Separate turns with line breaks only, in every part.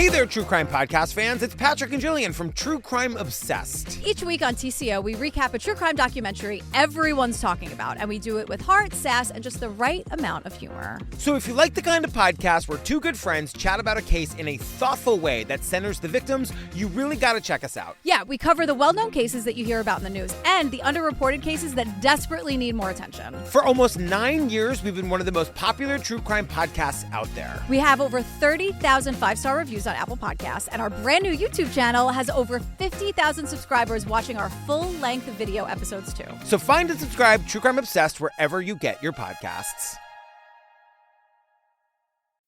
Hey there, true crime podcast fans. It's Patrick and Jillian from True Crime Obsessed.
Each week on TCO, we recap a true crime documentary everyone's talking about, and we do it with heart, sass, and just the right amount of humor.
So if you like the kind of podcast where two good friends chat about a case in a thoughtful way that centers the victims, you really gotta check us out.
Yeah, we cover the well-known cases that you hear about in the news and the underreported cases that desperately need more attention.
For almost 9 years, we've been one of the most popular true crime podcasts out there.
We have over 30,000 five-star reviews on Apple Podcasts, and our brand new YouTube channel has over 50,000 subscribers watching our full-length video episodes too.
So find and subscribe True Crime Obsessed wherever you get your podcasts.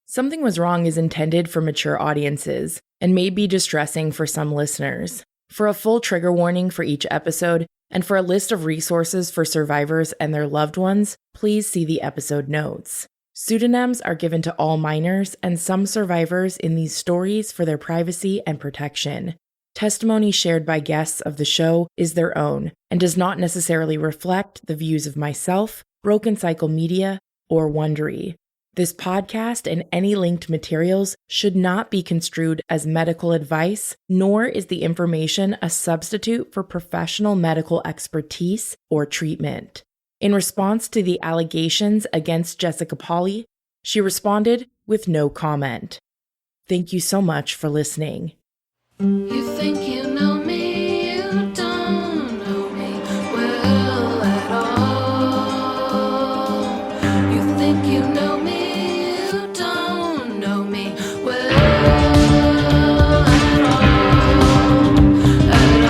Something Was Wrong is intended for mature audiences and may be distressing for some listeners. For a full trigger warning for each episode and for a list of resources for survivors and their loved ones, please see the episode notes. Pseudonyms are given to all minors and some survivors in these stories for their privacy and protection. Testimony shared by guests of the show is their own and does not necessarily reflect the views of myself, Broken Cycle Media, or Wondery. This podcast and any linked materials should not be construed as medical advice, nor is the information a substitute for professional medical expertise or treatment. In response to the allegations against Jessica Pauley, she responded with no comment. Thank you so much for listening.
You think you know me, you don't know me well at all. You think you know me, you don't know me well at all. At all.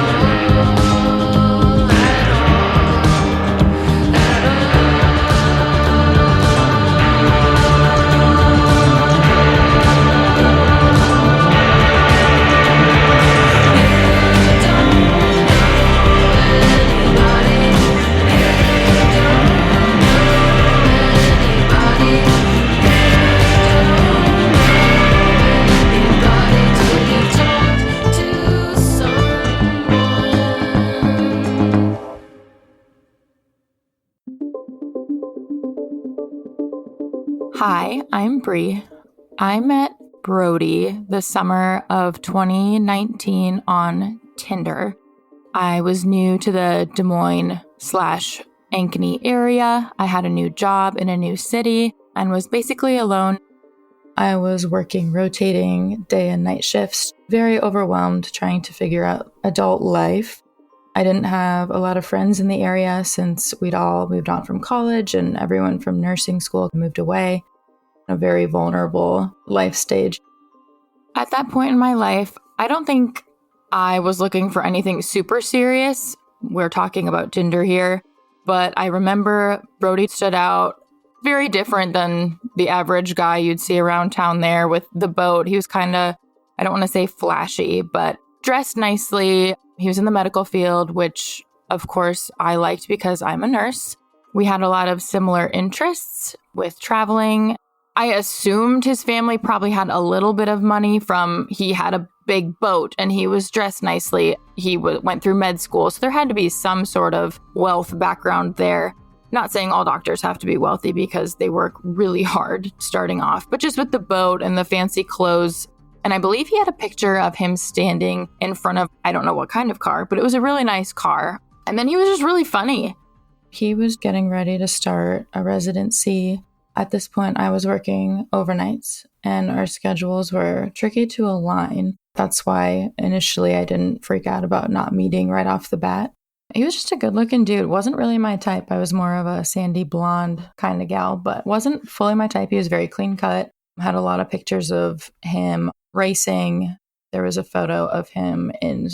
Hi, I'm Bree. I met Brody the summer of 2019 on Tinder. I was new to the Des Moines/Ankeny area. I had a new job in a new city and was basically alone. I was working rotating day and night shifts, very overwhelmed trying to figure out adult life. I didn't have a lot of friends in the area since we'd all moved on from college and everyone from nursing school moved away. A very vulnerable life stage. At that point in my life, I don't think I was looking for anything super serious. We're talking about Tinder here, but I remember Brody stood out very different than the average guy you'd see around town there with the boat. He was kind of, I don't want to say flashy, but dressed nicely. He was in the medical field, which of course I liked because I'm a nurse. We had a lot of similar interests with traveling. I assumed his family probably had a little bit of money from he had a big boat and he was dressed nicely. He went through med school, so there had to be some sort of wealth background there. Not saying all doctors have to be wealthy because they work really hard starting off, but just with the boat and the fancy clothes. And I believe he had a picture of him standing in front of, I don't know what kind of car, but it was a really nice car. And then he was just really funny. He was getting ready to start a residency. At this point, I was working overnights and our schedules were tricky to align. That's why initially I didn't freak out about not meeting right off the bat. He was just a good looking dude. Wasn't really my type. I was more of a sandy blonde kind of gal, but wasn't fully my type. He was very clean cut. Had a lot of pictures of him racing. There was a photo of him in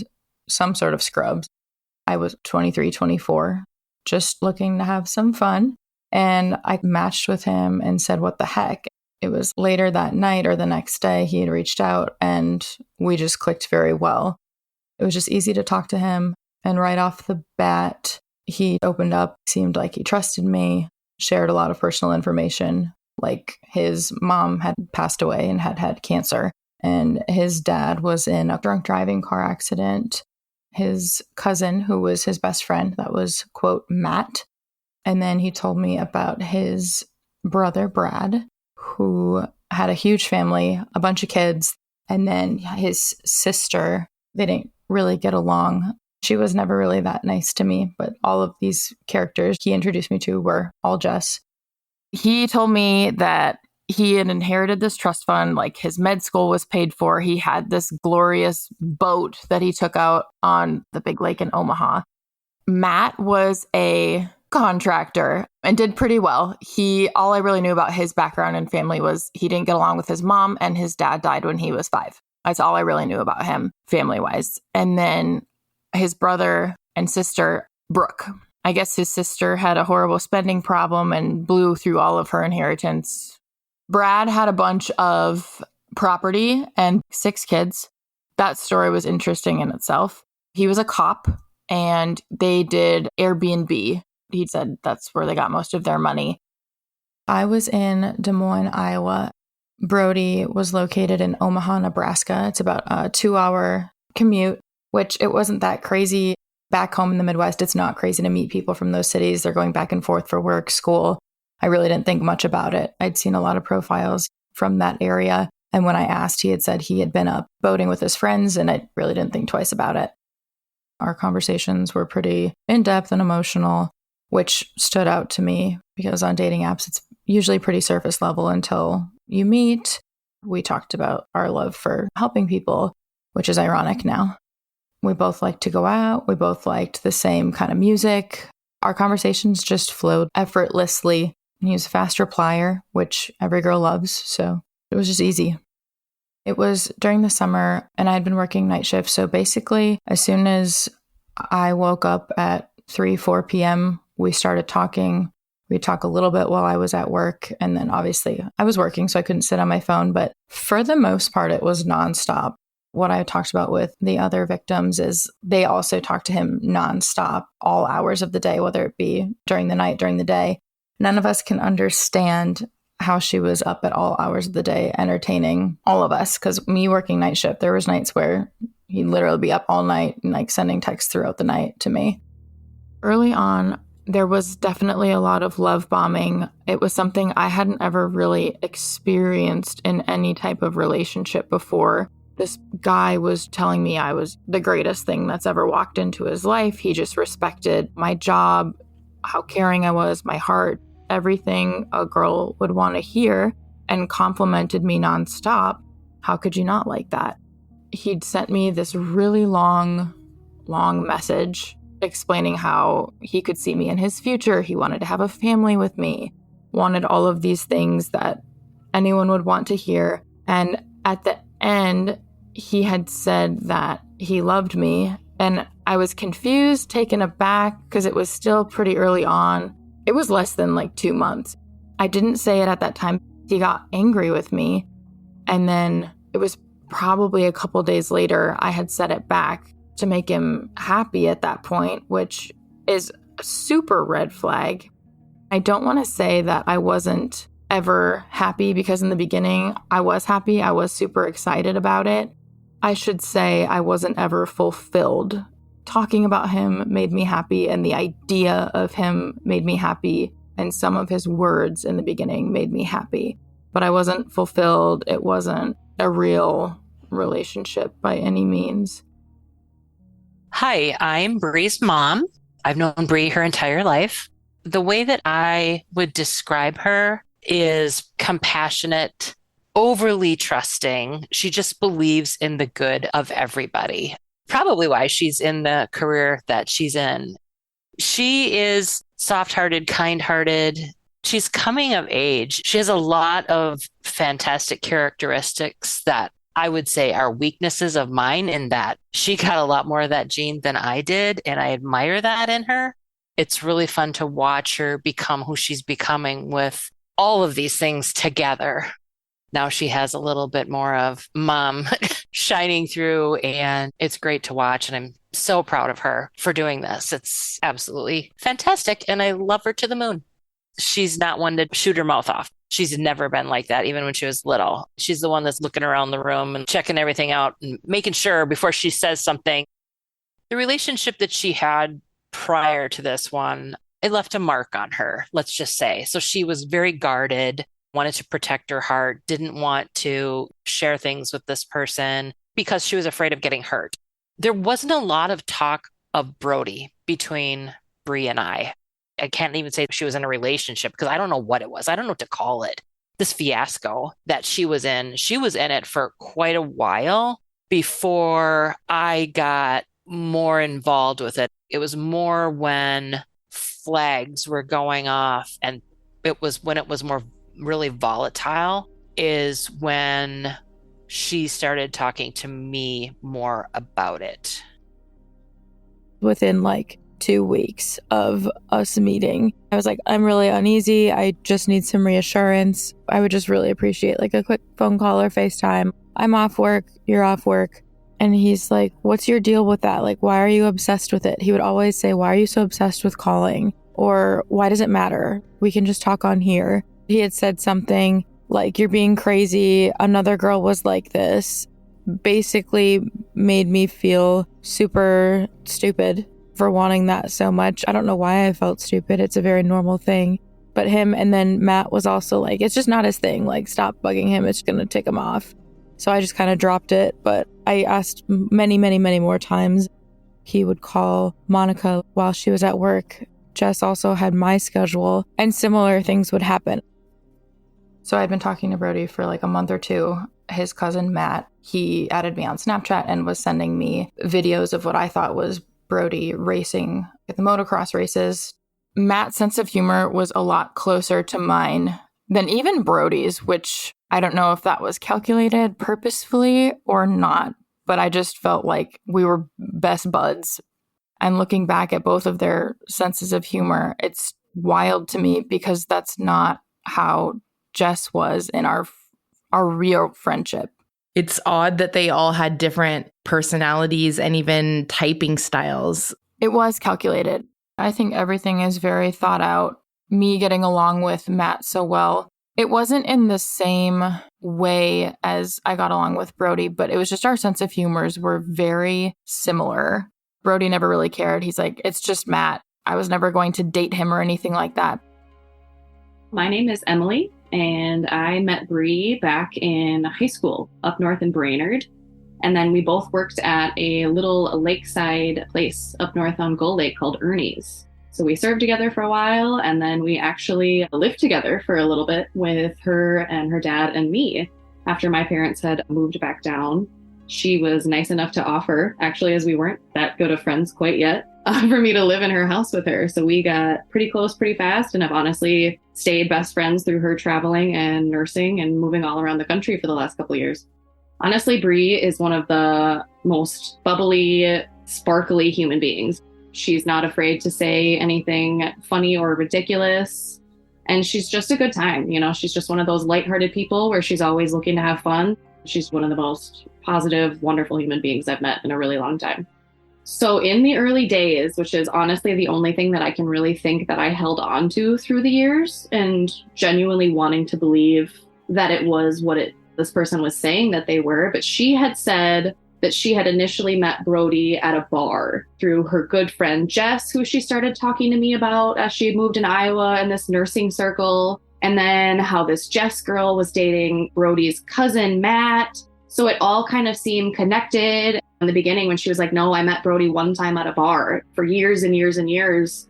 some sort of scrubs. I was 23, 24, just looking to have some fun. And I matched with him and said, what the heck? It was later that night or the next day he had reached out and we just clicked very well. It was just easy to talk to him. And right off the bat, he opened up, seemed like he trusted me, shared a lot of personal information. Like his mom had passed away and had had cancer. And his dad was in a drunk driving car accident. His cousin, who was his best friend, that was, quote, Matt. And then he told me about his brother, Brad, who had a huge family, a bunch of kids. And then his sister, they didn't really get along. She was never really that nice to me, but all of these characters he introduced me to were all Jess. He told me that he had inherited this trust fund, like his med school was paid for. He had this glorious boat that he took out on the big lake in Omaha. Matt was a contractor and did pretty well. All I really knew about his background and family was he didn't get along with his mom and his dad died when he was 5. That's all I really knew about him family-wise. And then his brother and sister, Brooke. I guess his sister had a horrible spending problem and blew through all of her inheritance. Brad had a bunch of property and 6 kids. That story was interesting in itself. He was a cop and they did Airbnb. He said that's where they got most of their money. I was in Des Moines, Iowa. Brody was located in Omaha, Nebraska. It's about a 2-hour commute, which it wasn't that crazy. Back home in the Midwest, it's not crazy to meet people from those cities. They're going back and forth for work, school. I really didn't think much about it. I'd seen a lot of profiles from that area. And when I asked, he had said he had been up boating with his friends, and I really didn't think twice about it. Our conversations were pretty in-depth and emotional, which stood out to me because on dating apps, it's usually pretty surface level until you meet. We talked about our love for helping people, which is ironic now. We both liked to go out. We both liked the same kind of music. Our conversations just flowed effortlessly. He was a fast replier, which every girl loves. So it was just easy. It was during the summer and I had been working night shifts. So basically, as soon as I woke up at 4 p.m., we started talking. We'd talk a little bit while I was at work. And then obviously I was working, so I couldn't sit on my phone. But for the most part, it was nonstop. What I talked about with the other victims is they also talked to him nonstop, all hours of the day, whether it be during the night, during the day. None of us can understand how she was up at all hours of the day entertaining all of us. Because me working night shift, there was nights where he'd literally be up all night and like sending texts throughout the night to me. Early on, there was definitely a lot of love bombing. It was something I hadn't ever really experienced in any type of relationship before. This guy was telling me I was the greatest thing that's ever walked into his life. He just respected my job, how caring I was, my heart, everything a girl would want to hear, and complimented me nonstop. How could you not like that? He'd sent me this really long message explaining how he could see me in his future. He wanted to have a family with me, wanted all of these things that anyone would want to hear. And at the end, he had said that he loved me, and I was confused, taken aback, because it was still pretty early on. It was less than like 2 months. I didn't say it at that time. He got angry with me, and then it was probably a couple days later, I had said it back to make him happy at that point, which is a super red flag. I don't want to say that I wasn't ever happy, because in the beginning I was happy. I was super excited about it. I should say I wasn't ever fulfilled. Talking about him made me happy, and the idea of him made me happy, and some of his words in the beginning made me happy. But I wasn't fulfilled. It wasn't a real relationship by any means.
Hi, I'm Bree's mom. I've known Bree her entire life. The way that I would describe her is compassionate, overly trusting. She just believes in the good of everybody. Probably why she's in the career that she's in. She is soft-hearted, kind-hearted. She's coming of age. She has a lot of fantastic characteristics that I would say are weaknesses of mine, in that she got a lot more of that gene than I did, and I admire that in her. It's really fun to watch her become who she's becoming with all of these things together. Now she has a little bit more of mom shining through, and it's great to watch. And I'm so proud of her for doing this. It's absolutely fantastic. And I love her to the moon. She's not one to shoot her mouth off. She's never been like that, even when she was little. She's the one that's looking around the room and checking everything out and making sure before she says something. The relationship that she had prior to this one, it left a mark on her, let's just say. So she was very guarded. wanted to protect her heart, didn't want to share things with this person because she was afraid of getting hurt. There wasn't a lot of talk of Brody between Bree and I. I can't even say she was in a relationship because I don't know what it was. I don't know what to call it. This fiasco that she was in it for quite a while before I got more involved with it. It was more when flags were going off, and it was when it was more really volatile is when she started talking to me more about it.
Within like 2 weeks of us meeting, I was like, I'm really uneasy. I just need some reassurance. I would just really appreciate like a quick phone call or FaceTime. I'm off work. You're off work. And he's like, what's your deal with that? Like, why are you obsessed with it? He would always say, why are you so obsessed with calling? Or why does it matter? We can just talk on here. He had said something like, you're being crazy. Another girl was like this. Basically made me feel super stupid for wanting that so much. I don't know why I felt stupid. It's a very normal thing. But him and then Matt was also like, it's just not his thing. Like, stop bugging him. It's going to tick him off. So I just kind of dropped it. But I asked many, many, many more times. He would call Monica while she was at work. Jess also had my schedule, and similar things would happen. So I'd been talking to Brody for like a month or two. His cousin Matt, he added me on Snapchat and was sending me videos of what I thought was Brody racing at the motocross races. Matt's sense of humor was a lot closer to mine than even Brody's, which I don't know if that was calculated purposefully or not, but I just felt like we were best buds. And looking back at both of their senses of humor, it's wild to me because that's not how Jess was in our real friendship.
It's odd that they all had different personalities and even typing styles.
It was calculated. I think everything is very thought out. Me getting along with Matt so well, it wasn't in the same way as I got along with Brody, but it was just our sense of humors were very similar. Brody never really cared. He's like, it's just Matt. I was never going to date him or anything like that.
My name is Emily, and I met Bree back in high school up north in Brainerd. And then we both worked at a little lakeside place up north on Gull Lake called Ernie's. So we served together for a while, and then we actually lived together for a little bit with her and her dad and me after my parents had moved back down. She was nice enough to offer, actually, as we weren't that good of friends quite yet, for me to live in her house with her. So we got pretty close pretty fast, and have honestly stayed best friends through her traveling and nursing and moving all around the country for the last couple of years. Honestly, Bree is one of the most bubbly, sparkly human beings. She's not afraid to say anything funny or ridiculous. And she's just a good time. You know, she's just one of those lighthearted people where she's always looking to have fun. She's one of the most positive, wonderful human beings I've met in a really long time. So in the early days, which is honestly the only thing that I can really think that I held on to through the years and genuinely wanting to believe that it was what this person was saying that they were, but she had said that she had initially met Brody at a bar through her good friend Jess, who she started talking to me about as she had moved in Iowa in this nursing circle. And then how this Jess girl was dating Brody's cousin, Matt. So it all kind of seemed connected. In the beginning, when she was like, no, I met Brody one time at a bar. For years and years and years,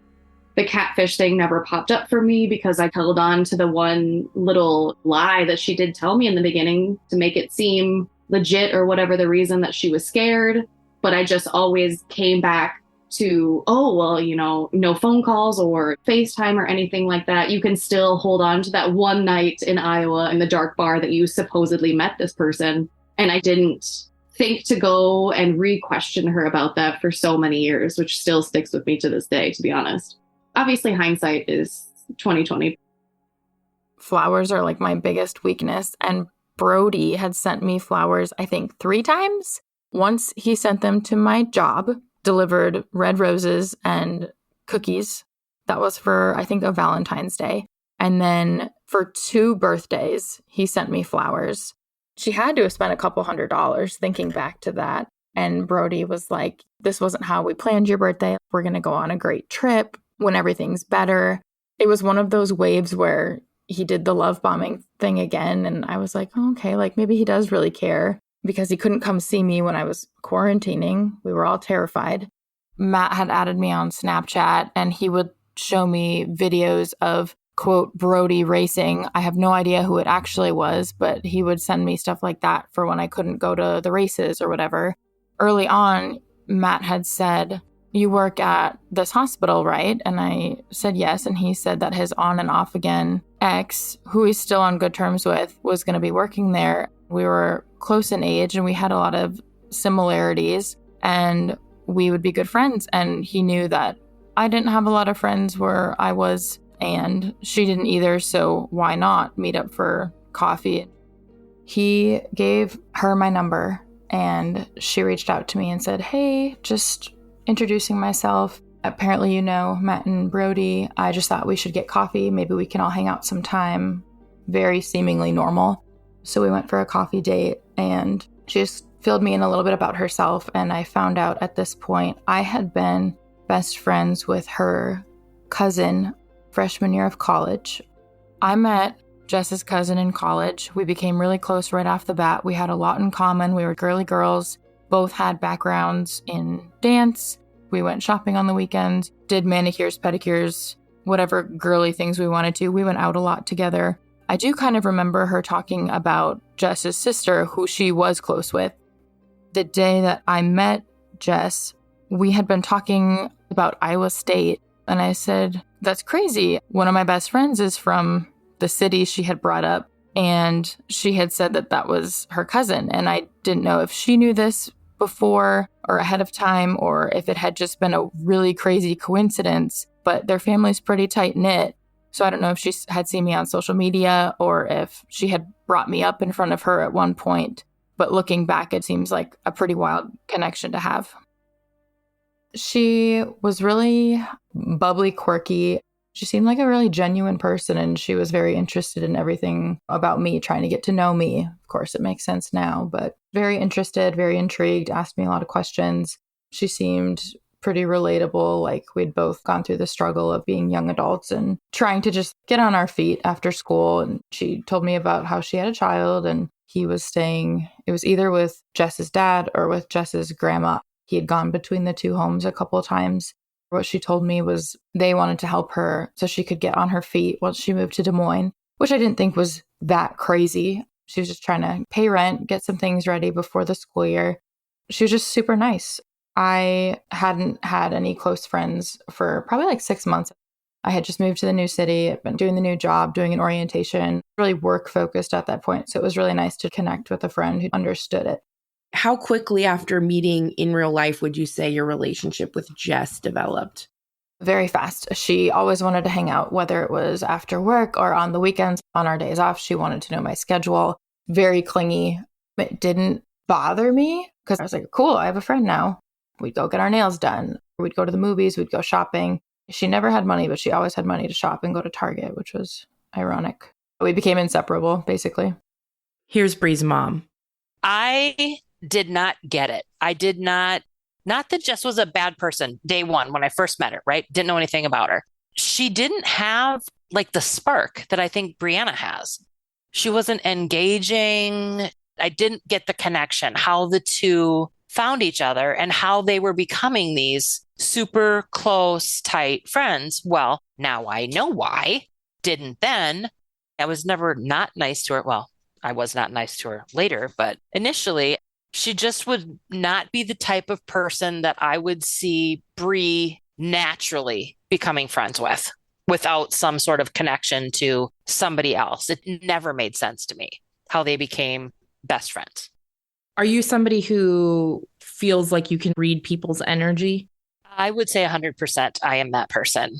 the catfish thing never popped up for me because I held on to the one little lie that she did tell me in the beginning to make it seem legit or whatever the reason that she was scared. But I just always came back to, oh, well, you know, no phone calls or FaceTime or anything like that. You can still hold on to that one night in Iowa in the dark bar that you supposedly met this person. And I didn't think to go and re-question her about that for so many years, which still sticks with me to this day, to be honest. Obviously, hindsight is 2020.
Flowers are like my biggest weakness. And Brody had sent me flowers, I think 3 times. Once he sent them to my job, delivered red roses and cookies. That was for, I think, a Valentine's Day. And then for 2 birthdays, he sent me flowers. She had to have spent a couple $100 thinking back to that. And Brody was like, this wasn't how we planned your birthday. We're going to go on a great trip when everything's better. It was one of those waves where he did the love bombing thing again. And I was like, oh, okay, like maybe he does really care, because he couldn't come see me when I was quarantining. We were all terrified. Matt had added me on Snapchat, and he would show me videos of, quote, Brody racing. I have no idea who it actually was, but he would send me stuff like that for when I couldn't go to the races or whatever. Early on, Matt had said, you work at this hospital, right? And I said yes. And he said that his on and off again ex, who he's still on good terms with, was going to be working there. We were close in age and we had a lot of similarities and we would be good friends. And he knew that I didn't have a lot of friends where I was, and she didn't either. So why not meet up for coffee? He gave her my number and she reached out to me and said, hey, just introducing myself. Apparently, you know, Matt and Brody. I just thought we should get coffee. Maybe we can all hang out sometime. Very seemingly normal. So we went for a coffee date and she just filled me in a little bit about herself. And I found out at this point, I had been best friends with her cousin freshman year of college. I met Jess's cousin in college. We became really close right off the bat. We had a lot in common. We were girly girls. Both had backgrounds in dance. We went shopping on the weekends, did manicures, pedicures, whatever girly things we wanted to. We went out a lot together. I do kind of remember her talking about Jess's sister, who she was close with. The day that I met Jess, we had been talking about Iowa State, and I said, that's crazy. One of my best friends is from the city she had brought up, and she had said that that was her cousin. And I didn't know if she knew this before or ahead of time, or if it had just been a really crazy coincidence, but their family's pretty tight knit. So I don't know if she had seen me on social media or if she had brought me up in front of her at one point. But looking back, it seems like a pretty wild connection to have. She was really bubbly, quirky. She seemed like a really genuine person, and she was very interested in everything about me, trying to get to know me. Of course, it makes sense now, but very interested, very intrigued, asked me a lot of questions. She seemed pretty relatable, like we'd both gone through the struggle of being young adults and trying to just get on our feet after school. And she told me about how she had a child and he was staying, it was either with Jess's dad or with Jess's grandma. He had gone between the two homes a couple of times. What she told me was they wanted to help her so she could get on her feet once she moved to Des Moines, which I didn't think was that crazy. She was just trying to pay rent, get some things ready before the school year. She was just super nice. I hadn't had any close friends for probably like 6 months. I had just moved to the new city. I'd been doing the new job, doing an orientation, really work focused at that point. So it was really nice to connect with a friend who understood it.
How quickly after meeting in real life would you say your relationship with Jess developed?
Very fast. She always wanted to hang out, whether it was after work or on the weekends. On our days off, she wanted to know my schedule. Very clingy. It didn't bother me because I was like, cool, I have a friend now. We'd go get our nails done. We'd go to the movies. We'd go shopping. She never had money, but she always had money to shop and go to Target, which was ironic. We became inseparable, basically.
Here's Bree's mom.
I did not get it. I did not that Jess was a bad person day one when I first met her, right? Didn't know anything about her. She didn't have like the spark that I think Brianna has. She wasn't engaging. I didn't get the connection, how the two found each other and how they were becoming these super close, tight friends. Well, now I know why. Didn't then. I was never not nice to her. Well, I was not nice to her later, but initially she just would not be the type of person that I would see Bree naturally becoming friends with without some sort of connection to somebody else. It never made sense to me how they became best friends.
Are you somebody who feels like you can read people's energy?
I would say 100% I am that person.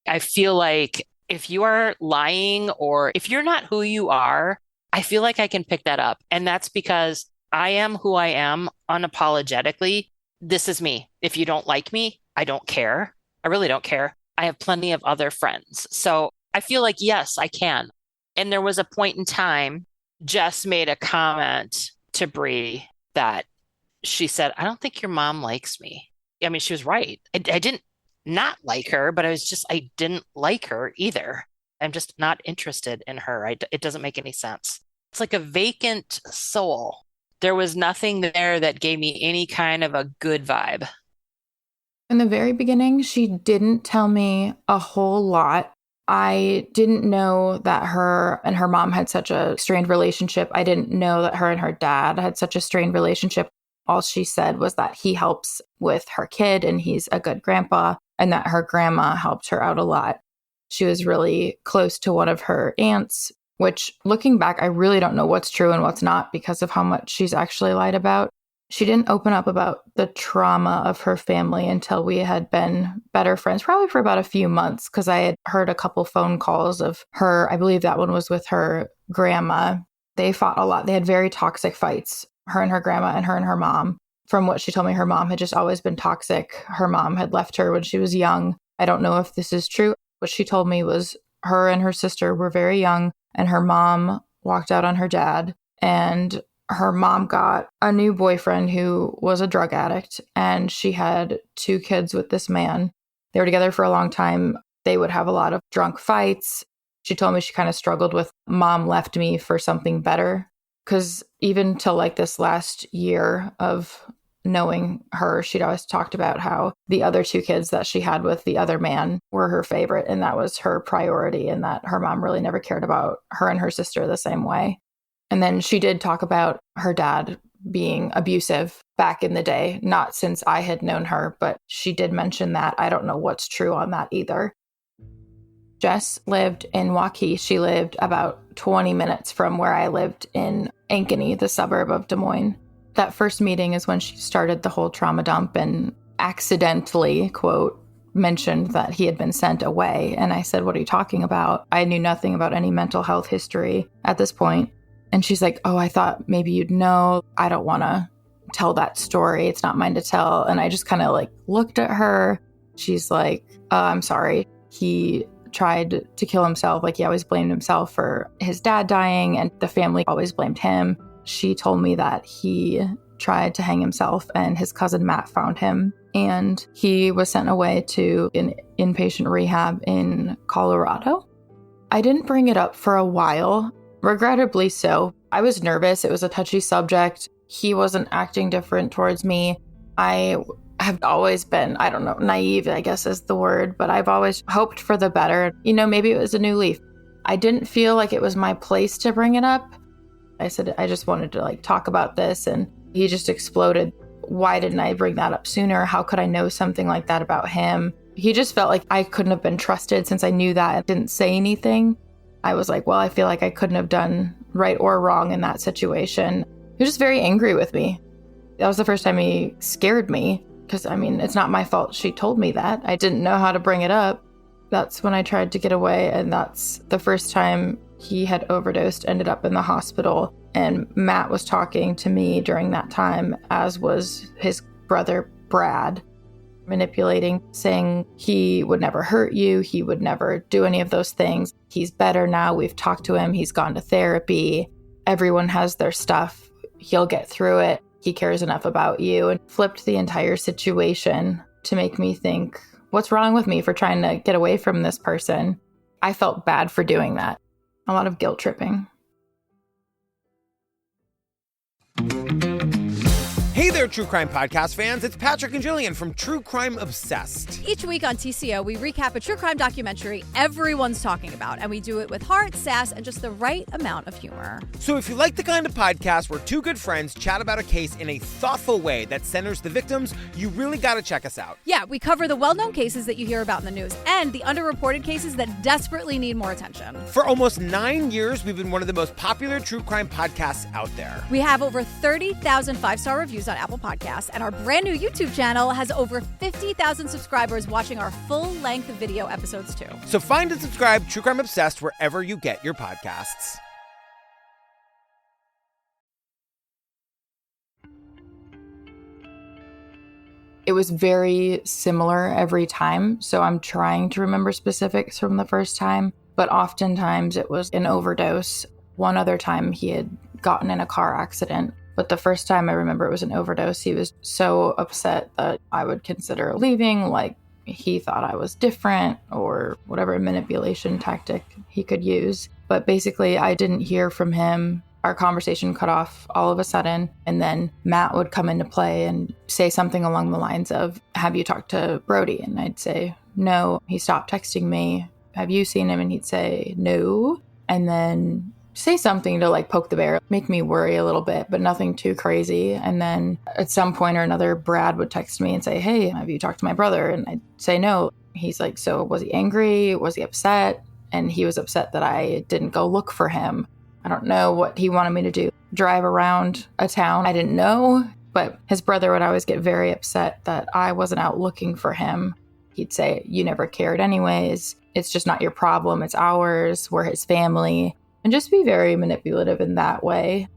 I feel like if you are lying or if you're not who you are, I feel like I can pick that up. And that's because I am who I am unapologetically. This is me. If you don't like me, I don't care. I really don't care. I have plenty of other friends. So I feel like, yes, I can. And there was a point in time, Jess made a comment to Bree that she said, I don't think your mom likes me. I mean, she was right. I didn't not like her, but I didn't like her either. I'm just not interested in her. It doesn't make any sense. It's like a vacant soul. There was nothing there that gave me any kind of a good vibe.
In the very beginning, she didn't tell me a whole lot. I didn't know that her and her mom had such a strained relationship. I didn't know that her and her dad had such a strained relationship. All she said was that he helps with her kid and he's a good grandpa, and that her grandma helped her out a lot. She was really close to one of her aunts, which, looking back, I really don't know what's true and what's not because of how much she's actually lied about. She didn't open up about the trauma of her family until we had been better friends, probably for about a few months, because I had heard a couple phone calls of her. I believe that one was with her grandma. They fought a lot. They had very toxic fights, her and her grandma and her mom. From what she told me, her mom had just always been toxic. Her mom had left her when she was young. I don't know if this is true. What she told me was her and her sister were very young, and her mom walked out on her dad, and her mom got a new boyfriend who was a drug addict, and she had 2 kids with this man. They were together for a long time. They would have a lot of drunk fights. She told me she kind of struggled with, mom left me for something better. Because even till like this last year of knowing her, she'd always talked about how the other 2 kids that she had with the other man were her favorite, and that was her priority, and that her mom really never cared about her and her sister the same way. And then she did talk about her dad being abusive back in the day, not since I had known her, but she did mention that. I don't know what's true on that either. Jess lived in Waukee. She lived about 20 minutes from where I lived in Ankeny, the suburb of Des Moines. That first meeting is when she started the whole trauma dump and accidentally, quote, mentioned that he had been sent away. And I said, what are you talking about? I knew nothing about any mental health history at this point. And she's like, oh, I thought maybe you'd know. I don't want to tell that story. It's not mine to tell. And I just kind of like looked at her. She's like, I'm sorry. He tried to kill himself. Like, he always blamed himself for his dad dying, and the family always blamed him. She told me that he tried to hang himself, and his cousin Matt found him, and he was sent away to an inpatient rehab in Colorado. I didn't bring it up for a while. Regrettably so. I was nervous. It was a touchy subject. He wasn't acting different towards me. I have always been, I don't know, naive, I guess is the word, but I've always hoped for the better. You know, maybe it was a new leaf. I didn't feel like it was my place to bring it up. I said, I just wanted to like talk about this, and he just exploded. Why didn't I bring that up sooner? How could I know something like that about him? He just felt like I couldn't have been trusted since I knew that and didn't say anything. I was like, well, I feel like I couldn't have done right or wrong in that situation. He was just very angry with me. That was the first time he scared me, because, I mean, it's not my fault she told me that. I didn't know how to bring it up. That's when I tried to get away, and that's the first time he had overdosed, ended up in the hospital. And Matt was talking to me during that time, as was his brother, Brad, manipulating, saying he would never hurt you. He would never do any of those things. He's better now. We've talked to him. He's gone to therapy. Everyone has their stuff. He'll get through it. He cares enough about you. And flipped the entire situation to make me think, what's wrong with me for trying to get away from this person? I felt bad for doing that. A lot of guilt tripping.
Hey there, True Crime Podcast fans. It's Patrick and Jillian from True Crime Obsessed.
Each week on TCO, we recap a true crime documentary everyone's talking about, and we do it with heart, sass, and just the right amount of humor.
So if you like the kind of podcast where 2 good friends chat about a case in a thoughtful way that centers the victims, you really got to check us out.
Yeah, we cover the well-known cases that you hear about in the news and the underreported cases that desperately need more attention.
For almost 9 years, we've been one of the most popular true crime podcasts out there.
We have over 30,000 5-star reviews on Apple Podcasts, and our brand new YouTube channel has over 50,000 subscribers watching our full-length video episodes too.
So find and subscribe True Crime Obsessed wherever you get your podcasts.
It was very similar every time, so I'm trying to remember specifics from the first time, but oftentimes it was an overdose. One other time he had gotten in a car accident, but the first time I remember it was an overdose. He was so upset that I would consider leaving, like he thought I was different or whatever manipulation tactic he could use. But basically, I didn't hear from him. Our conversation cut off all of a sudden. And then Matt would come into play and say something along the lines of, have you talked to Brody? And I'd say, no. He stopped texting me. Have you seen him? And he'd say, no. And then say something to like poke the bear, make me worry a little bit, but nothing too crazy. And then at some point or another, Brad would text me and say, hey, have you talked to my brother? And I'd say no. He's like, so was he angry? Was he upset? And he was upset that I didn't go look for him. I don't know what he wanted me to do. Drive around a town. I didn't know, but his brother would always get very upset that I wasn't out looking for him. He'd say, you never cared anyways. It's just not your problem. It's ours. We're his family. And just be very manipulative in that way.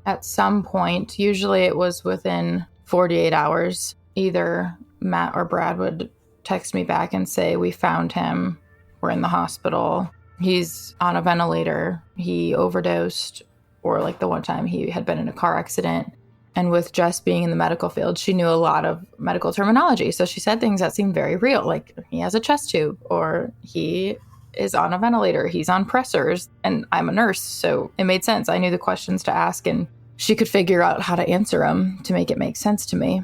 At some point, usually it was within 48 hours, either Matt or Brad would text me back and say, we found him. We're in the hospital. He's on a ventilator. He overdosed. Or like the one time he had been in a car accident. And with Jess being in the medical field, she knew a lot of medical terminology. So she said things that seemed very real, like he has a chest tube or he is on a ventilator, he's on pressors. And I'm a nurse, so it made sense. I knew the questions to ask and she could figure out how to answer them to make it make sense to me.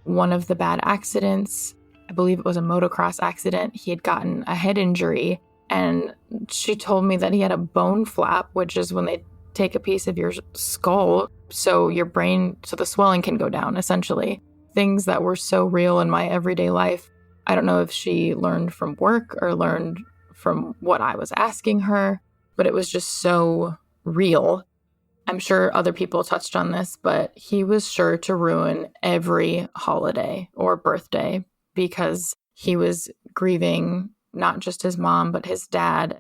One of the bad accidents, I believe it was a motocross accident, he had gotten a head injury and she told me that he had a bone flap, which is when they take a piece of your skull so your brain, so the swelling can go down, essentially. Things that were so real in my everyday life. I don't know if she learned from work or learned from what I was asking her, but it was just so real. I'm sure other people touched on this, but he was sure to ruin every holiday or birthday because he was grieving not just his mom, but his dad.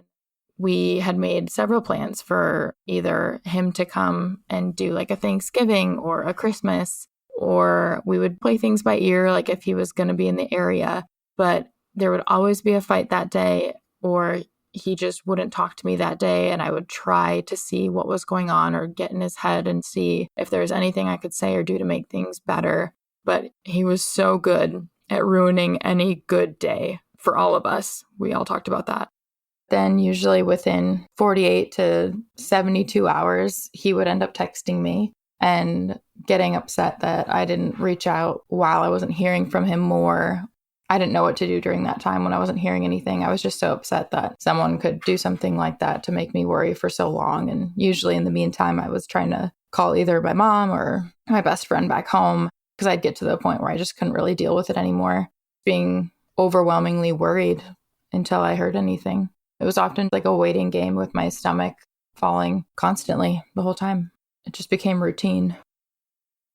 We had made several plans for either him to come and do like a Thanksgiving or a Christmas, or we would play things by ear, like if he was going to be in the area. But there would always be a fight that day, or he just wouldn't talk to me that day. And I would try to see what was going on or get in his head and see if there was anything I could say or do to make things better. But he was so good at ruining any good day for all of us. We all talked about that. Then usually within 48 to 72 hours, he would end up texting me and getting upset that I didn't reach out while I wasn't hearing from him more. I didn't know what to do during that time when I wasn't hearing anything. I was just so upset that someone could do something like that to make me worry for so long. And usually in the meantime, I was trying to call either my mom or my best friend back home because I'd get to the point where I just couldn't really deal with it anymore, being overwhelmingly worried until I heard anything. It was often like a waiting game with my stomach falling constantly the whole time. It just became routine.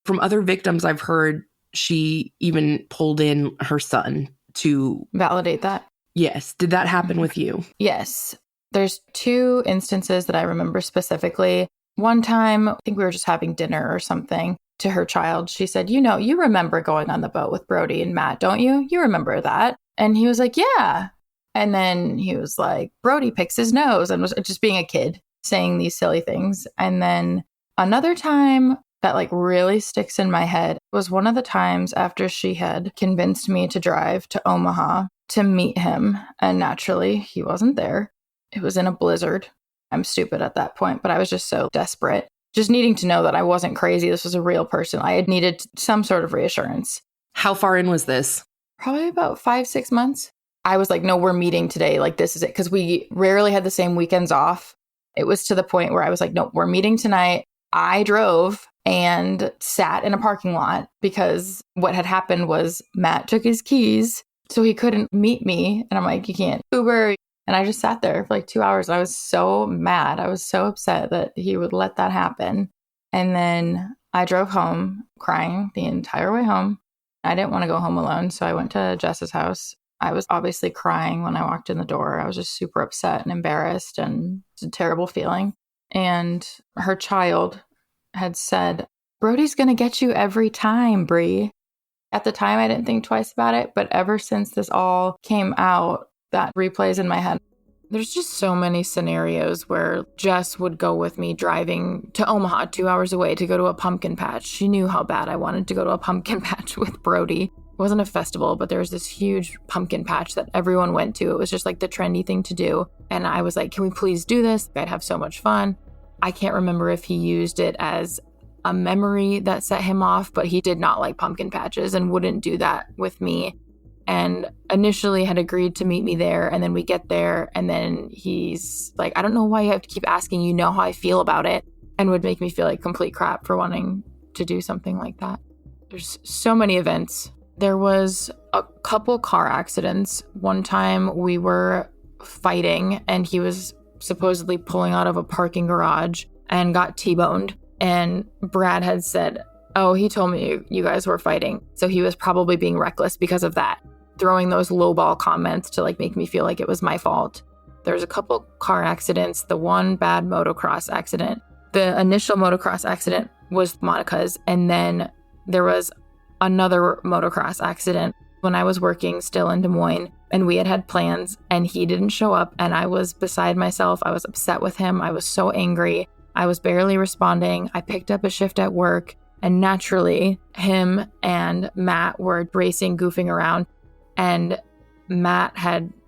From other victims I've heard, she even pulled in her son to
validate that.
Yes. Did that happen with you?
Yes. There's 2 instances that I remember specifically. One time, I think we were just having dinner or something. To her child, she said, you remember going on the boat with Brody and Matt, don't you? You remember that? And he was like, yeah. And then he was like, Brody picks his nose, and was just being a kid saying these silly things. And then another time that like really sticks in my head was one of the times after she had convinced me to drive to Omaha to meet him. And naturally, he wasn't there. It was in a blizzard. I'm stupid at that point, but I was just so desperate, just needing to know that I wasn't crazy. This was a real person. I had needed some sort of reassurance.
How far in was this?
Probably about 5-6 months. I was like, no, we're meeting today. Like, this is it. Because we rarely had the same weekends off. It was to the point where I was like, no, we're meeting tonight. I drove and sat in a parking lot because what had happened was Matt took his keys, so he couldn't meet me. And I'm like, you can't Uber. And I just sat there for like 2 hours. I was so mad. I was so upset that he would let that happen. And then I drove home crying the entire way home. I didn't want to go home alone, so I went to Jess's house. I was obviously crying when I walked in the door. I was just super upset and embarrassed, and it's a terrible feeling. And her child had said, Brody's going to get you every time, Bree. At the time, I didn't think twice about it, but ever since this all came out, that replays in my head. There's just so many scenarios where Jess would go with me driving to Omaha 2 hours away to go to a pumpkin patch. She knew how bad I wanted to go to a pumpkin patch with Brody, wasn't a festival, but there was this huge pumpkin patch that everyone went to. It was just like the trendy thing to do. And I was like, can we please do this? I'd have so much fun. I can't remember if he used it as a memory that set him off, but he did not like pumpkin patches and wouldn't do that with me. And initially had agreed to meet me there. And then we get there and then he's like, I don't know why you have to keep asking, you know how I feel about it, and would make me feel like complete crap for wanting to do something like that. There's so many events. There was a couple car accidents. One time we were fighting and he was supposedly pulling out of a parking garage and got T-boned. And Brad had said, oh, he told me you guys were fighting. So he was probably being reckless because of that, throwing those lowball comments to like make me feel like it was my fault. There's a couple car accidents, the one bad motocross accident. The initial motocross accident was Monica's, and then there was another motocross accident when I was working still in Des Moines, and we had plans and he didn't show up, and I was beside myself. I was upset with him. I was so angry. I was barely responding. I picked up a shift at work, and naturally him and Matt were racing, goofing around, and Matt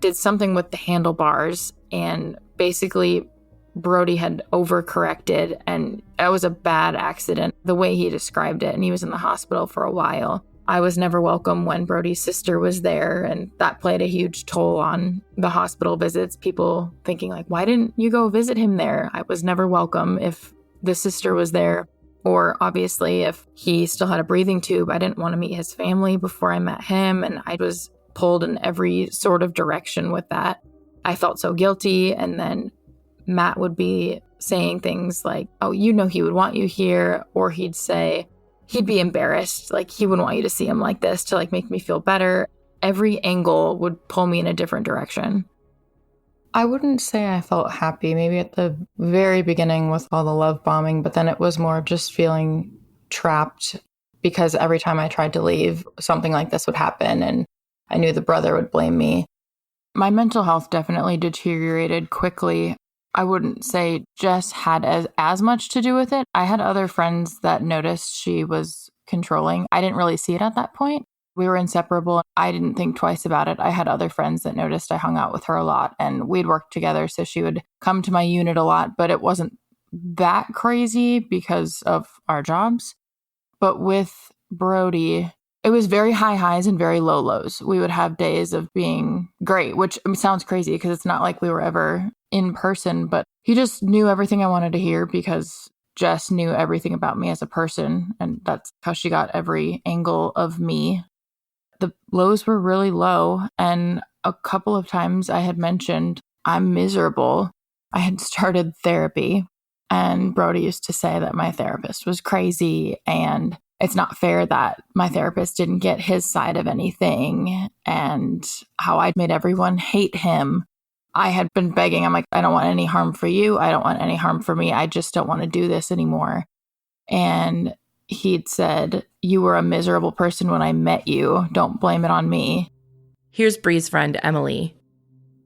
did something with the handlebars, and basically Brody had overcorrected, and it was a bad accident, the way he described it, and he was in the hospital for a while. I was never welcome when Brody's sister was there, and that played a huge toll on the hospital visits. People thinking like, why didn't you go visit him there? I was never welcome if the sister was there. Or obviously if he still had a breathing tube, I didn't want to meet his family before I met him, and I was pulled in every sort of direction with that. I felt so guilty, and then Matt would be saying things like, oh, you know he would want you here, or he'd say, he'd be embarrassed, like he wouldn't want you to see him like this to like make me feel better. Every angle would pull me in a different direction. I wouldn't say I felt happy, maybe at the very beginning with all the love bombing, but then it was more of just feeling trapped because every time I tried to leave, something like this would happen, and I knew the brother would blame me. My mental health definitely deteriorated quickly. I wouldn't say Jess had as much to do with it. I had other friends that noticed she was controlling. I didn't really see it at that point. We were inseparable. I didn't think twice about it. I had other friends that noticed I hung out with her a lot, and we'd worked together, so she would come to my unit a lot, but it wasn't that crazy because of our jobs. But with Brody, it was very high highs and very low lows. We would have days of being great, which sounds crazy because it's not like we were ever in person, but he just knew everything I wanted to hear because Jess knew everything about me as a person, and that's how she got every angle of me. The lows were really low, and a couple of times I had mentioned I'm miserable. I had started therapy, and Brody used to say that my therapist was crazy, and it's not fair that my therapist didn't get his side of anything, and how I'd made everyone hate him. I had been begging. I'm like, I don't want any harm for you. I don't want any harm for me. I just don't want to do this anymore. And he'd said, you were a miserable person when I met you. Don't blame it on me.
Here's Bree's friend, Emily.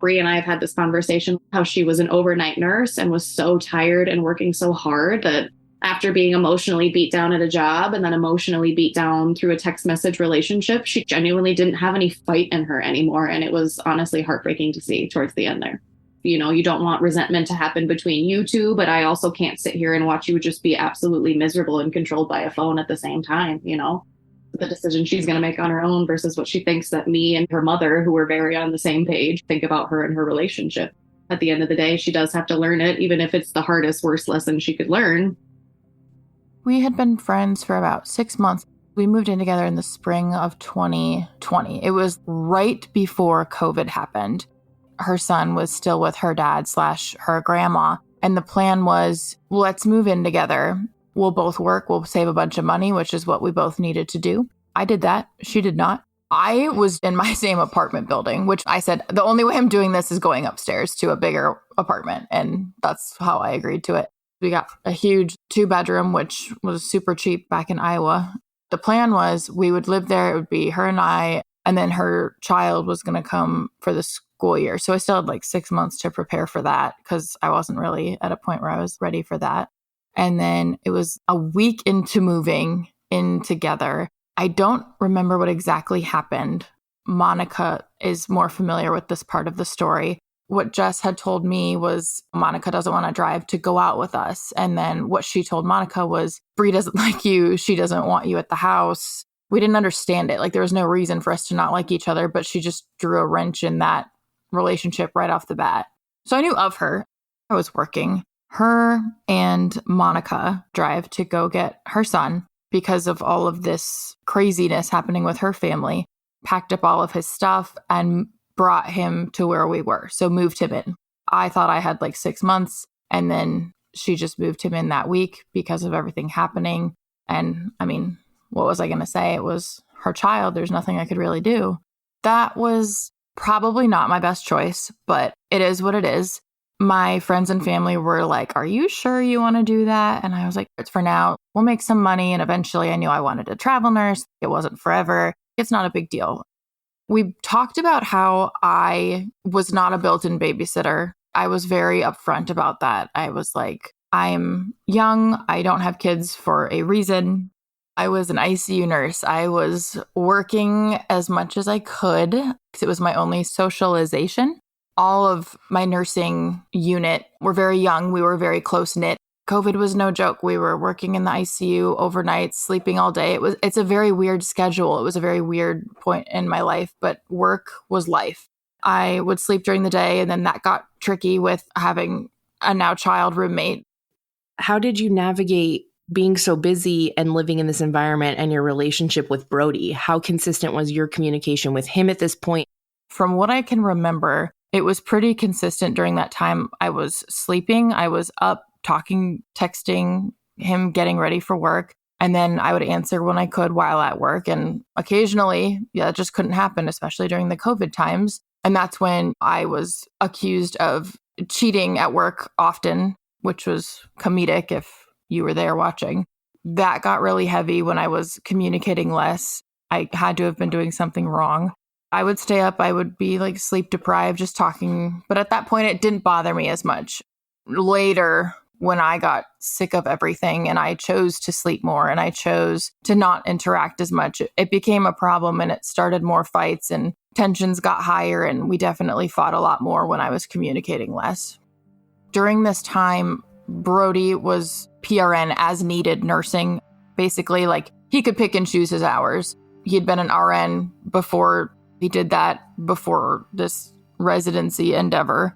Bree and I have had this conversation, how she was an overnight nurse and was so tired and working so hard that after being emotionally beat down at a job and then emotionally beat down through a text message relationship, she genuinely didn't have any fight in her anymore. And it was honestly heartbreaking to see towards the end there. You know, you don't want resentment to happen between you two, but I also can't sit here and watch you just be absolutely miserable and controlled by a phone at the same time, you know? The decision she's going to make on her own versus what she thinks that me and her mother, who were very on the same page, think about her and her relationship. At the end of the day, she does have to learn it, even if it's the hardest, worst lesson she could learn.
We had been friends for about 6 months. We moved in together in the spring of 2020. It was right before COVID happened. Her son was still with her dad / her grandma. And the plan was, let's move in together. We'll both work. We'll save a bunch of money, which is what we both needed to do. I did that. She did not. I was in my same apartment building, which I said, the only way I'm doing this is going upstairs to a bigger apartment. And that's how I agreed to it. We got a huge 2-bedroom, which was super cheap back in Iowa. The plan was we would live there. It would be her and I, and then her child was going to come for the school year. So I still had like 6 months to prepare for that because I wasn't really at a point where I was ready for that. And then it was a week into moving in together. I don't remember what exactly happened. Monica is more familiar with this part of the story. What Jess had told me was Monica doesn't want to drive to go out with us. And then what she told Monica was, Bree doesn't like you. She doesn't want you at the house. We didn't understand it. Like there was no reason for us to not like each other, but she just drew a wrench in that relationship right off the bat. So I knew of her. I was working. Her and Monica drive to go get her son because of all of this craziness happening with her family, packed up all of his stuff and brought him to where we were. So moved him in. I thought I had like 6 months, and then she just moved him in that week because of everything happening. And I mean, what was I going to say? It was her child. There's nothing I could really do. That was probably not my best choice, but it is what it is. My friends and family were like, are you sure you want to do that? And I was like, it's for now. We'll make some money. And eventually I knew I wanted a travel nurse. It wasn't forever. It's not a big deal. We talked about how I was not a built-in babysitter. I was very upfront about that. I was like, I'm young. I don't have kids for a reason. I was an ICU nurse. I was working as much as I could because it was my only socialization. All of my nursing unit were very young. We were very close-knit. COVID was no joke. We were working in the ICU overnight, sleeping all day. It's a very weird schedule. It was a very weird point in my life, but work was life. I would sleep during the day, and then that got tricky with having a now child roommate.
How did you navigate being so busy and living in this environment and your relationship with Brody? How consistent was your communication with him at this point?
From what I can remember, it was pretty consistent during that time. I was sleeping. I was up talking, texting him, getting ready for work. And then I would answer when I could while at work. And occasionally, it just couldn't happen, especially during the COVID times. And that's when I was accused of cheating at work often, which was comedic if you were there watching. That got really heavy when I was communicating less. I had to have been doing something wrong. I would stay up. I would be like sleep deprived, just talking. But at that point, it didn't bother me as much. Later, when I got sick of everything and I chose to sleep more and I chose to not interact as much, it became a problem and it started more fights and tensions got higher. And we definitely fought a lot more when I was communicating less. During this time, Brody was PRN as needed nursing. Basically, like he could pick and choose his hours. He'd been an RN before. He did that before this residency endeavor,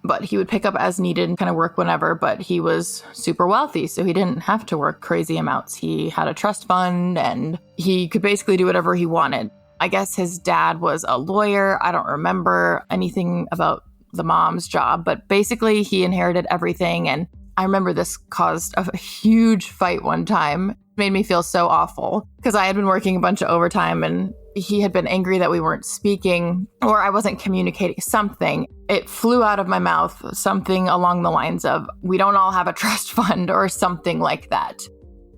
but he would pick up as needed and kind of work whenever, but he was super wealthy, so he didn't have to work crazy amounts. He had a trust fund and he could basically do whatever he wanted. I guess his dad was a lawyer. I don't remember anything about the mom's job, but basically he inherited everything. And I remember this caused a huge fight one time. It made me feel so awful because I had been working a bunch of overtime and he had been angry that we weren't speaking or I wasn't communicating something. It flew out of my mouth, something along the lines of, we don't all have a trust fund or something like that.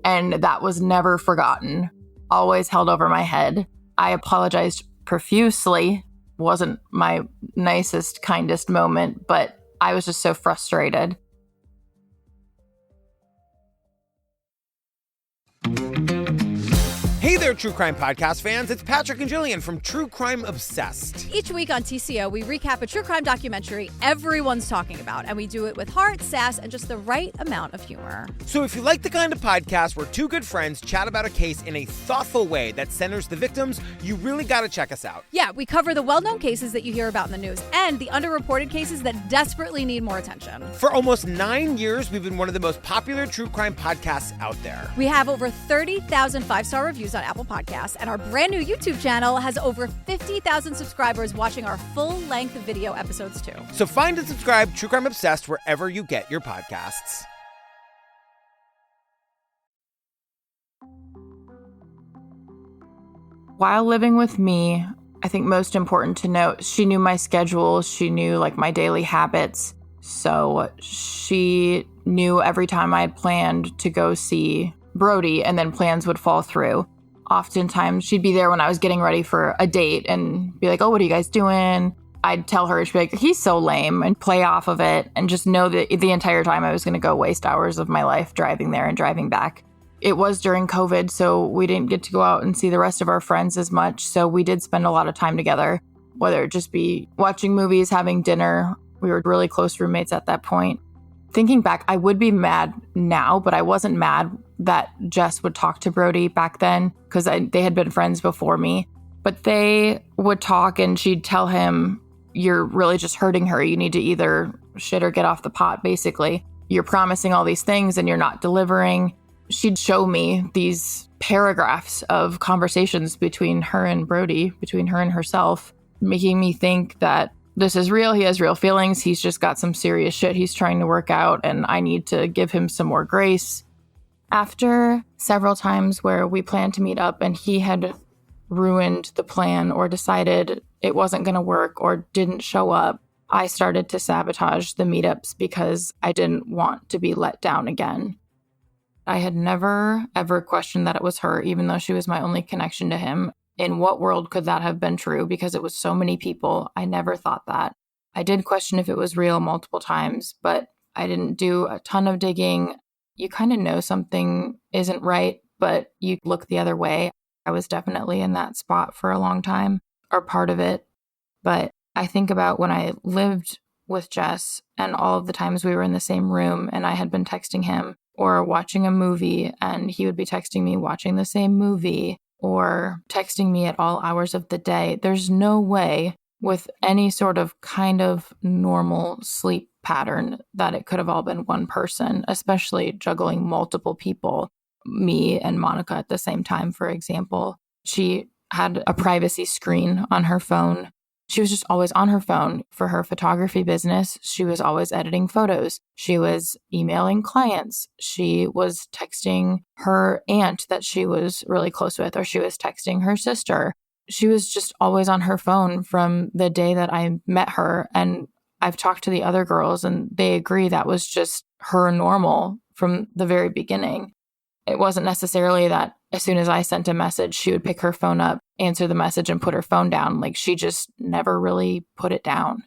And that was never forgotten, always held over my head. I apologized profusely. Wasn't my nicest, kindest moment, but I was just so frustrated.
Hey there, True Crime Podcast fans. It's Patrick and Jillian from True Crime Obsessed.
Each week on TCO, we recap a true crime documentary everyone's talking about, and we do it with heart, sass, and just the right amount of humor.
So if you like the kind of podcast where two good friends chat about a case in a thoughtful way that centers the victims, you really got to check us out.
Yeah, we cover the well-known cases that you hear about in the news and the underreported cases that desperately need more attention.
For almost 9 years, we've been one of the most popular true crime podcasts out there.
We have over 30,000 five-star reviews on Apple Podcasts, and our brand new YouTube channel has over 50,000 subscribers watching our full-length video episodes too.
So find and subscribe True Crime Obsessed wherever you get your podcasts.
While living with me, I think most important to note, she knew my schedule. She knew like my daily habits. So she knew every time I had planned to go see Brody and then plans would fall through. Oftentimes she'd be there when I was getting ready for a date and be like, oh, what are you guys doing? I'd tell her, she'd be like, he's so lame, and play off of it and just know that the entire time I was going to go waste hours of my life driving there and driving back. It was during COVID, so we didn't get to go out and see the rest of our friends as much. So we did spend a lot of time together, whether it just be watching movies, having dinner. We were really close roommates at that point. Thinking back, I would be mad now, but I wasn't mad that Jess would talk to Brody back then because they had been friends before me. But they would talk and she'd tell him, you're really just hurting her. You need to either shit or get off the pot, basically. You're promising all these things and you're not delivering. She'd show me these paragraphs of conversations between her and Brody, between her and herself, making me think that this is real. He has real feelings. He's just got some serious shit he's trying to work out, and I need to give him some more grace. After several times where we planned to meet up and he had ruined the plan or decided it wasn't going to work or didn't show up, I started to sabotage the meetups because I didn't want to be let down again. I had never, ever questioned that it was her, even though she was my only connection to him. In what world could that have been true? Because it was so many people. I never thought that. I did question if it was real multiple times, but I didn't do a ton of digging. You kind of know something isn't right, but you look the other way. I was definitely in that spot for a long time, or part of it. But I think about when I lived with Jess and all of the times we were in the same room and I had been texting him or watching a movie and he would be texting me watching the same movie or texting me at all hours of the day. There's no way with any sort of kind of normal sleep pattern that it could have all been one person, especially juggling multiple people, me and Monica at the same time, for example. She had a privacy screen on her phone. She was just always on her phone for her photography business. She was always editing photos. She was emailing clients. She was texting her aunt that she was really close with, or she was texting her sister. She was just always on her phone from the day that I met her. And I've talked to the other girls and they agree that was just her normal from the very beginning. It wasn't necessarily that as soon as I sent a message, she would pick her phone up, answer the message, and put her phone down. Like, she just never really put it down.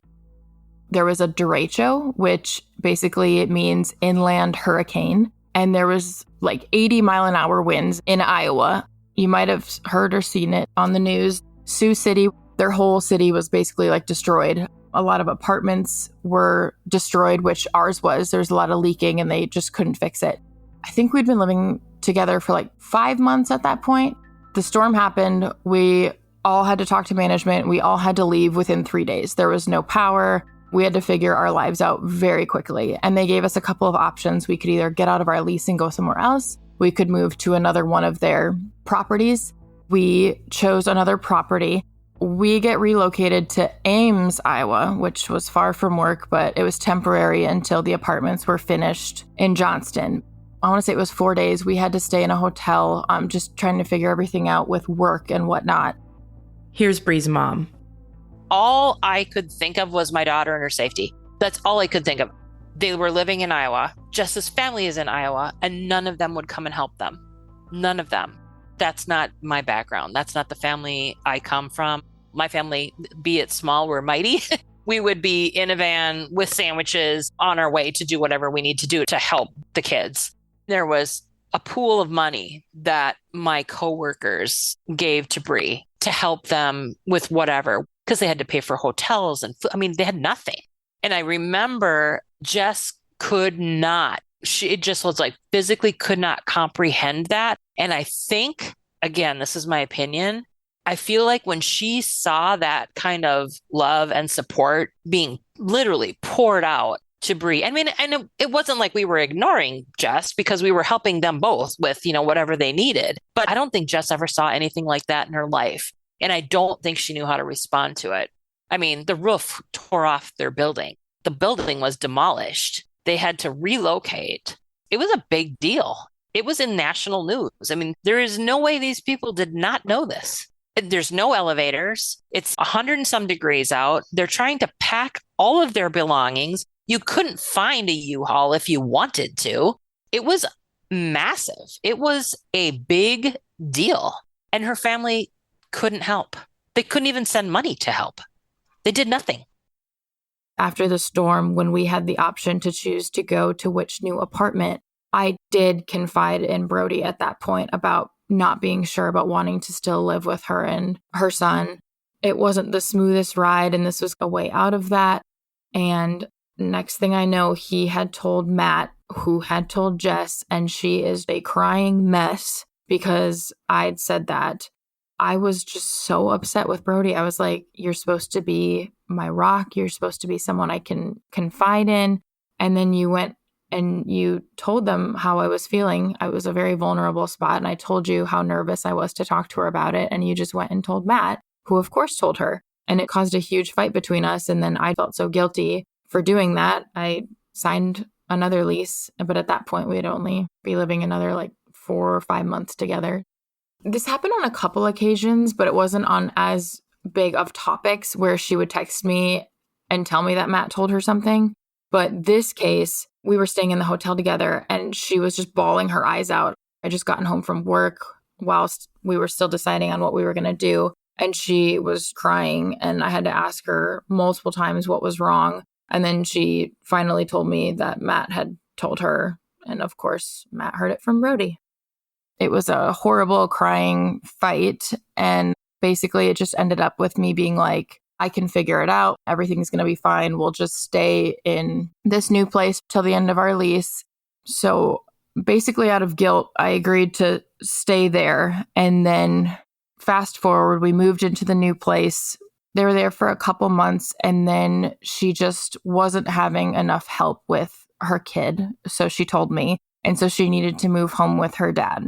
There was a derecho, which basically it means inland hurricane. And there was like 80-mile-an-hour winds in Iowa. You might have heard or seen it on the news. Sioux City, their whole city was basically like destroyed. A lot of apartments were destroyed, which ours was. There's a lot of leaking and they just couldn't fix it. I think we'd been living together for like 5 months at that point. The storm happened. We all had to talk to management. We all had to leave within 3 days. There was no power. We had to figure our lives out very quickly. And they gave us a couple of options. We could either get out of our lease and go somewhere else. We could move to another one of their properties. We chose another property. We get relocated to Ames, Iowa, which was far from work, but it was temporary until the apartments were finished in Johnston. I want to say it was 4 days. We had to stay in a hotel, just trying to figure everything out with work and whatnot.
Here's Bree's mom.
All I could think of was my daughter and her safety. That's all I could think of. They were living in Iowa. Jess's family is in Iowa, and none of them would come and help them. None of them. That's not my background. That's not the family I come from. My family, be it small, we're mighty. We would be in a van with sandwiches on our way to do whatever we need to do to help the kids. There was a pool of money that my coworkers gave to Bree to help them with whatever, because they had to pay for hotels and food. I mean, they had nothing. And I remember Jess could not, it just was like physically could not comprehend that. And I think, again, this is my opinion, I feel like when she saw that kind of love and support being literally poured out to Bree. I mean, and it wasn't like we were ignoring Jess because we were helping them both with, whatever they needed. But I don't think Jess ever saw anything like that in her life. And I don't think she knew how to respond to it. I mean, the roof tore off their building. The building was demolished. They had to relocate. It was a big deal. It was in national news. I mean, there is no way these people did not know this. There's no elevators. It's 100 and some degrees out. They're trying to pack all of their belongings. You couldn't find a U-Haul if you wanted to. It was massive. It was a big deal. And her family couldn't help. They couldn't even send money to help. They did nothing.
After the storm, when we had the option to choose to go to which new apartment, I did confide in Brody at that point about not being sure about wanting to still live with her and her son. It wasn't the smoothest ride, and this was a way out of that. And next thing I know, he had told Matt, who had told Jess, and she is a crying mess because I'd said that. I was just so upset with Brody. I was like, you're supposed to be my rock. You're supposed to be someone I can confide in. And then you went and you told them how I was feeling. I was a very vulnerable spot, and I told you how nervous I was to talk to her about it. And you just went and told Matt, who of course told her. And it caused a huge fight between us. And then I felt so guilty for doing that. I signed another lease, but at that point we'd only be living another like 4 or 5 months together. This happened on a couple occasions, but it wasn't on as big of topics where she would text me and tell me that Matt told her something. But this case, we were staying in the hotel together and she was just bawling her eyes out. I just gotten home from work whilst we were still deciding on what we were going to do. And she was crying, and I had to ask her multiple times what was wrong. And then she finally told me that Matt had told her. And of course, Matt heard it from Brody. It was a horrible crying fight. And basically it just ended up with me being like, I can figure it out. Everything's going to be fine. We'll just stay in this new place till the end of our lease. So basically out of guilt, I agreed to stay there. And then fast forward, we moved into the new place. They were there for a couple months, and then she just wasn't having enough help with her kid. So she told me. And so she needed to move home with her dad.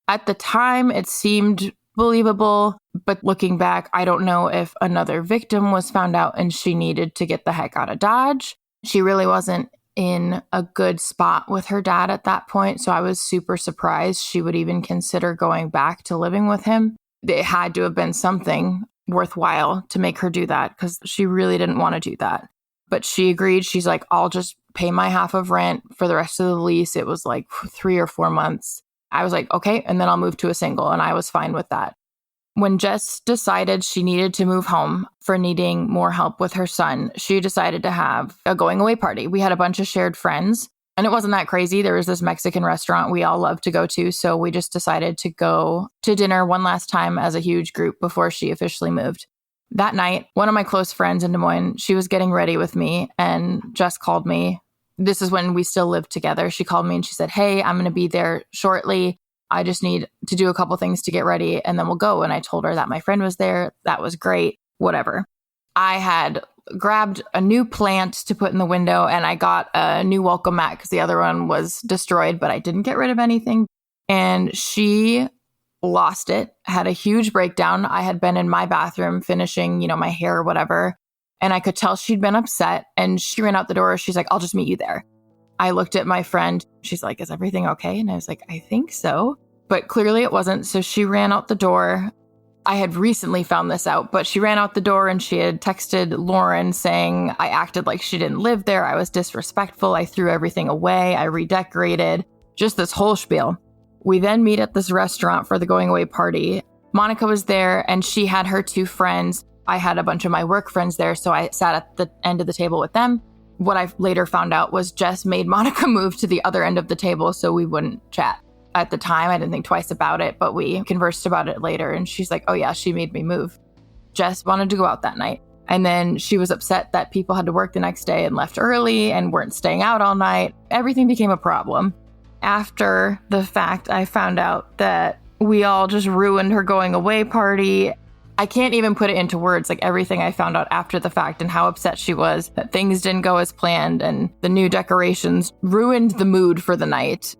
At the time, it seemed believable, but looking back, I don't know if another victim was found out and she needed to get the heck out of Dodge. She really wasn't in a good spot with her dad at that point. So I was super surprised she would even consider going back to living with him. It had to have been something worthwhile to make her do that because she really didn't want to do that. But she agreed. She's like, I'll just pay my half of rent for the rest of the lease. It was like 3 or 4 months. I was like, okay, and then I'll move to a single. And I was fine with that. When Jess decided she needed to move home for needing more help with her son, she decided to have a going away party. We had a bunch of shared friends. And it wasn't that crazy. There was this Mexican restaurant we all love to go to. So we just decided to go to dinner one last time as a huge group before she officially moved. That night, one of my close friends in Des Moines, she was getting ready with me and Jess called me. This is when we still lived together. She called me and she said, hey, I'm going to be there shortly. I just need to do a couple things to get ready and then we'll go. And I told her that my friend was there. That was great. Whatever. I had grabbed a new plant to put in the window and I got a new welcome mat because the other one was destroyed, but I didn't get rid of anything. And she lost it, had a huge breakdown. I had been in my bathroom finishing, my hair or whatever. And I could tell she'd been upset and she ran out the door. She's like, I'll just meet you there. I looked at my friend. She's like, is everything okay? And I was like, I think so. But clearly it wasn't. So she ran out the door. I had recently found this out, but she ran out the door and she had texted Lauren saying I acted like she didn't live there. I was disrespectful. I threw everything away. I redecorated. Just this whole spiel. We then meet at this restaurant for the going away party. Monica was there and she had her 2 friends. I had a bunch of my work friends there, so I sat at the end of the table with them. What I later found out was Jess made Monica move to the other end of the table so we wouldn't chat. At the time, I didn't think twice about it, but we conversed about it later. And she's like, oh yeah, she made me move. Jess wanted to go out that night. And then she was upset that people had to work the next day and left early and weren't staying out all night. Everything became a problem. After the fact, I found out that we all just ruined her going away party. I can't even put it into words, like everything I found out after the fact and how upset she was that things didn't go as planned and the new decorations ruined the mood for the night.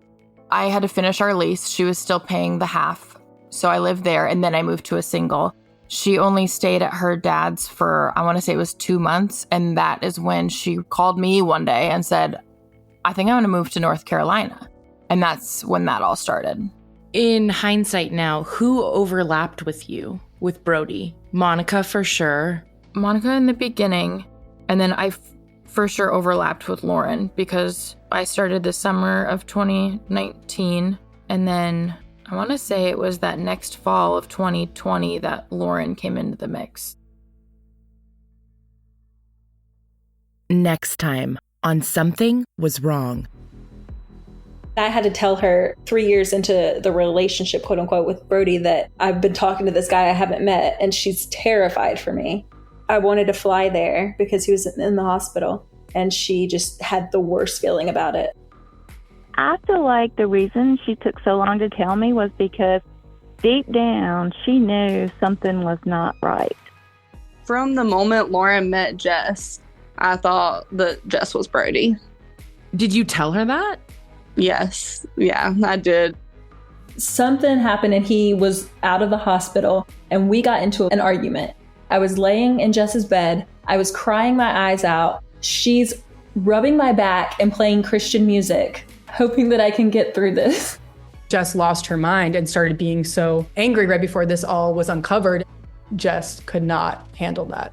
I had to finish our lease. She was still paying the half. So I lived there and then I moved to a single. She only stayed at her dad's for, I want to say it was 2 months. And that is when she called me one day and said, I think I'm going to move to North Carolina. And that's when that all started.
In hindsight now, who overlapped with you, with Brody? Monica for sure.
Monica in the beginning. And then I for sure overlapped with Lauren because I started the summer of 2019. And then I want to say it was that next fall of 2020 that Lauren came into the mix.
Next time on Something Was Wrong.
I had to tell her 3 years into the relationship, quote unquote, with Brody that I've been talking to this guy I haven't met, and she's terrified for me. I wanted to fly there because he was in the hospital, and she just had the worst feeling about it.
I feel like the reason she took so long to tell me was because deep down she knew something was not right.
From the moment Lauren met Jess, I thought that Jess was Brody.
Did you tell her that?
Yes. Yeah, I did.
Something happened and he was out of the hospital, and we got into an argument. I was laying in Jess's bed. I was crying my eyes out. She's rubbing my back and playing Christian music, hoping that I can get through this.
Jess lost her mind and started being so angry right before this all was uncovered. Jess could not handle that.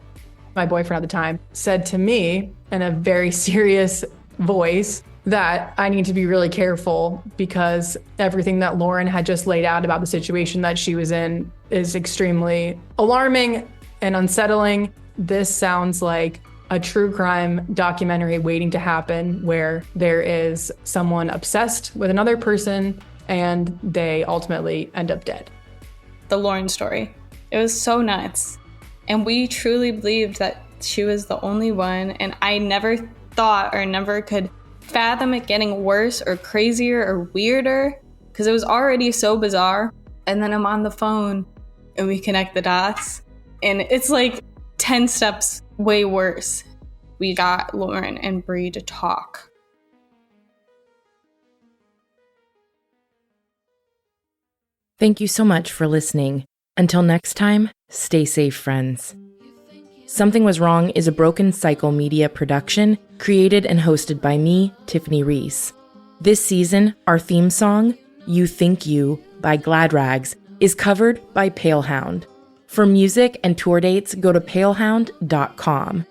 My boyfriend at the time said to me in a very serious voice that I need to be really careful because everything that Lauren had just laid out about the situation that she was in is extremely alarming and unsettling. This sounds like a true crime documentary waiting to happen, where there is someone obsessed with another person and they ultimately end up dead.
The Lauren story. It was so nuts. And we truly believed that she was the only one, and I never thought or never could fathom it getting worse or crazier or weirder, because it was already so bizarre. And then I'm on the phone and we connect the dots, and it's like 10 steps way worse. We got Lauren and Bree to talk.
Thank you so much for listening. Until next time, stay safe, friends. Something Was Wrong is a Broken Cycle media production, created and hosted by me, Tiffany Reese. This season, our theme song, You Think You, by Glad Rags, is covered by Palehound. For music and tour dates, go to palehound.com.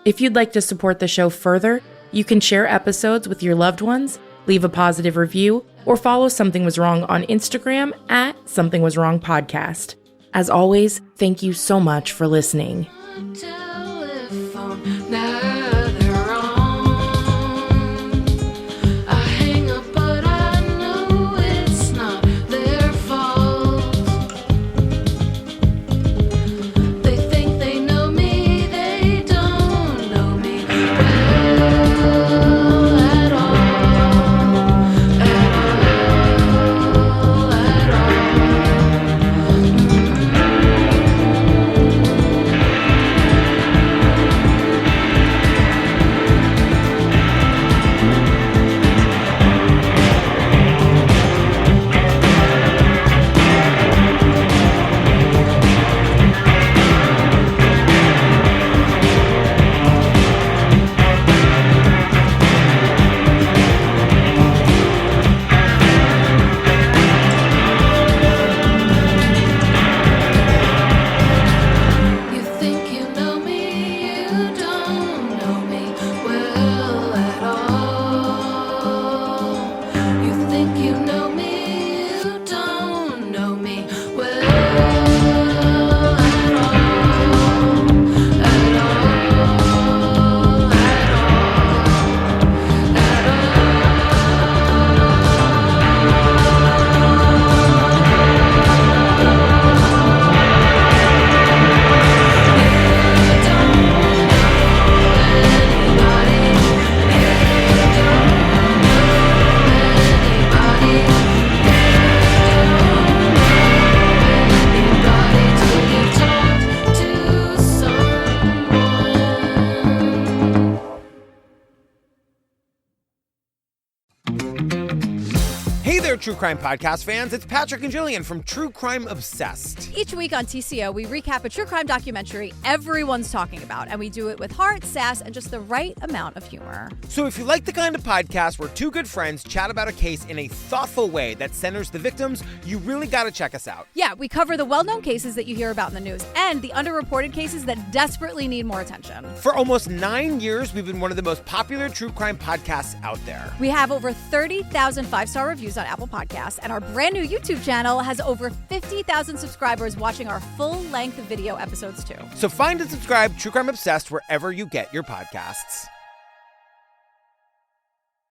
If you'd like to support the show further, you can share episodes with your loved ones, leave a positive review, or follow Something Was Wrong on Instagram at Something Was Wrong Podcast. As always, thank you so much for listening.
Telephone, now they're on. I hang up, but I know it's not their fault. They think they know me, they don't know me well at all.
True Crime Podcast fans, it's Patrick and Jillian from True Crime Obsessed.
Each week on TCO, we recap a true crime documentary everyone's talking about, and we do it with heart, sass, and just the right amount of humor.
So if you like the kind of podcast where two good friends chat about a case in a thoughtful way that centers the victims, you really gotta check us out.
Yeah, we cover the well-known cases that you hear about in the news and the underreported cases that desperately need more attention.
For almost 9 years, we've been one of the most popular true crime podcasts out there.
We have over 30,000 five-star reviews on Apple Podcasts, and our brand new YouTube channel has over 50,000 subscribers watching our full-length video episodes too.
So find and subscribe True Crime Obsessed wherever you get your podcasts.